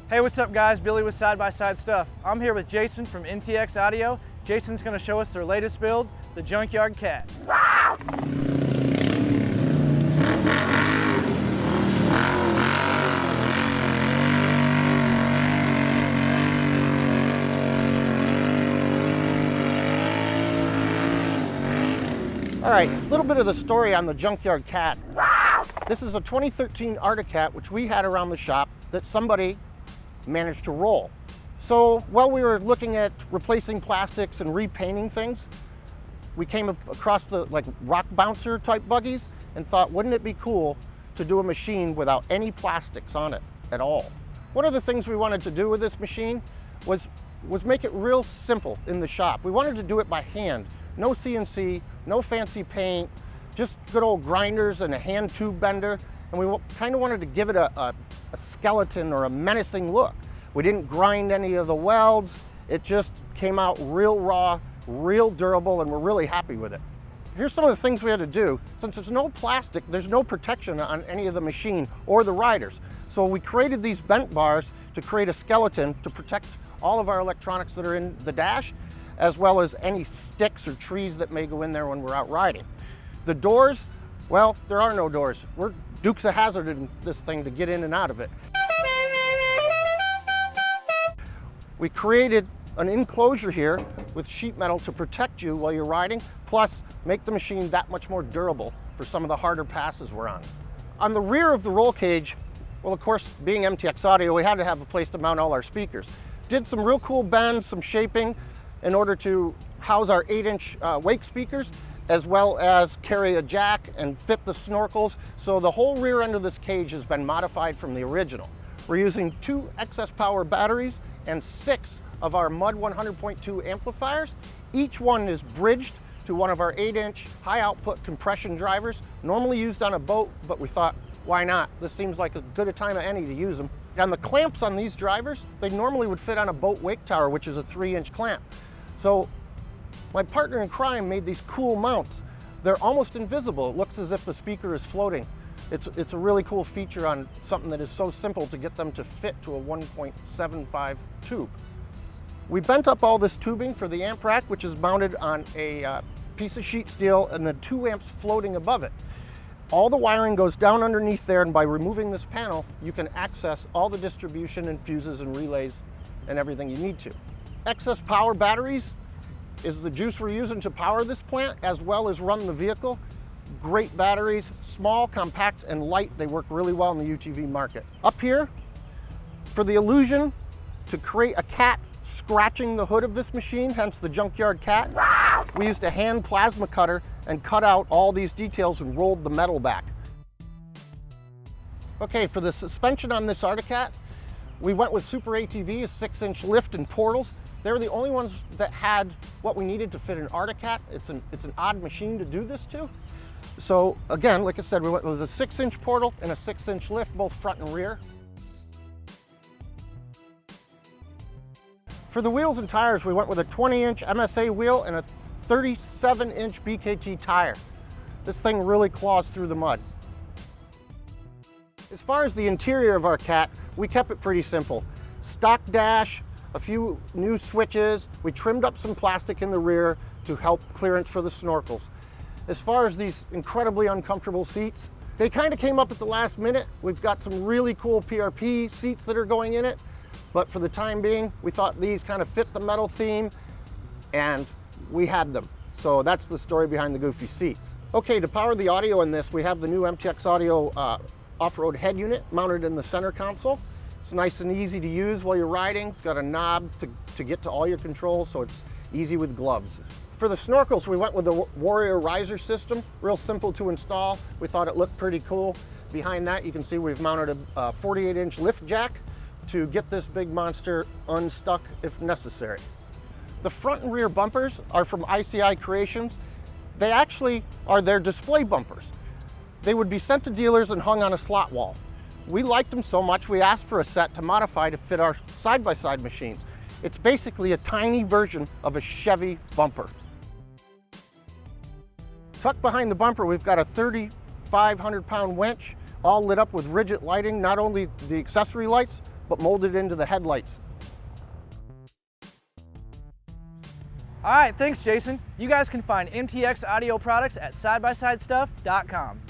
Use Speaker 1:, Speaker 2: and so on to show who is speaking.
Speaker 1: Hey, what's up guys? Billy with Side by Side Stuff. I'm here with Jason from MTX Audio. Jason's going to show us their latest build, the Junkyard Cat.
Speaker 2: All right, a little bit of the story on the Junkyard Cat. This is a 2013 Arctic Cat, which we had around the shop that somebody managed to roll. So while we were looking at replacing plastics and repainting things, we came across the rock bouncer type buggies and thought, wouldn't it be cool to do a machine without any plastics on it at all? One of the things we wanted to do with this machine was make it real simple in the shop. We wanted to do it by hand. No CNC, no fancy paint, just good old grinders and a hand tube bender. And we kind of wanted to give it a skeleton or a menacing look. We didn't grind any of the welds. It just came out real raw, real durable, and we're really happy with it. Here's some of the things we had to do. Since there's no plastic, there's no protection on any of the machine or the riders. So we created these bent bars to create a skeleton to protect all of our electronics that are in the dash, as well as any sticks or trees that may go in there when we're out riding. The doors, well, there are no doors. We're Dukes of Hazzard in this thing to get in and out of it. We created an enclosure here with sheet metal to protect you while you're riding, plus make the machine that much more durable for some of the harder passes we're on. On the rear of the roll cage, well, of course, being MTX Audio, we had to have a place to mount all our speakers. Did some real cool bends, some shaping in order to house our 8-inch wake speakers, as well as carry a jack and fit the snorkels. So the whole rear end of this cage has been modified from the original. We're using 2 excess power batteries and 6 of our Mud 100.2 amplifiers. Each one is bridged to one of our 8-inch high output compression drivers, normally used on a boat, but we thought, why not? This seems like as good a time as any to use them. And the clamps on these drivers, they normally would fit on a boat wake tower, which is a 3-inch clamp. So my partner in crime made these cool mounts. They're almost invisible. It looks as if the speaker is floating. It's a really cool feature on something that is so simple to get them to fit to a 1.75 tube. We bent up all this tubing for the amp rack, which is mounted on a piece of sheet steel and the 2 amps floating above it. All the wiring goes down underneath there, and by removing this panel, you can access all the distribution and fuses and relays and everything you need to. Excess power batteries is the juice we're using to power this plant, as well as run the vehicle. Great batteries, small, compact, and light. They work really well in the UTV market. Up here, for the illusion to create a cat scratching the hood of this machine, hence the Junkyard Cat, we used a hand plasma cutter and cut out all these details and rolled the metal back. Okay, for the suspension on this Arctic Cat, we went with Super ATV, a 6-inch lift and portals. They're the only ones that had what we needed to fit an Arctic Cat. It's an odd machine to do this to. So again, like I said, we went with a 6-inch portal and a 6-inch lift, both front and rear. For the wheels and tires, we went with a 20-inch MSA wheel and a 37-inch BKT tire. This thing really claws through the mud. As far as the interior of our Cat, we kept it pretty simple. Stock dash, a few new switches. We trimmed up some plastic in the rear to help clearance for the snorkels. As far as these incredibly uncomfortable seats, they kind of came up at the last minute. We've got some really cool PRP seats that are going in it, but for the time being, we thought these kind of fit the metal theme, and we had them. So that's the story behind the goofy seats. Okay, to power the audio in this, we have the new MTX Audio off-road head unit mounted in the center console. It's nice and easy to use while you're riding. It's got a knob to get to all your controls, so it's easy with gloves. For the snorkels, we went with the Warrior riser system, real simple to install. We thought it looked pretty cool. Behind that, you can see we've mounted a 48-inch lift jack to get this big monster unstuck if necessary. The front and rear bumpers are from ICI Creations. They actually are their display bumpers. They would be sent to dealers and hung on a slot wall. We liked them so much, we asked for a set to modify to fit our side-by-side machines. It's basically a tiny version of a Chevy bumper. Tucked behind the bumper, we've got a 3,500-pound winch, all lit up with rigid lighting, not only the accessory lights, but molded into the headlights.
Speaker 1: All right, thanks, Jason. You guys can find MTX audio products at sidebysidestuff.com.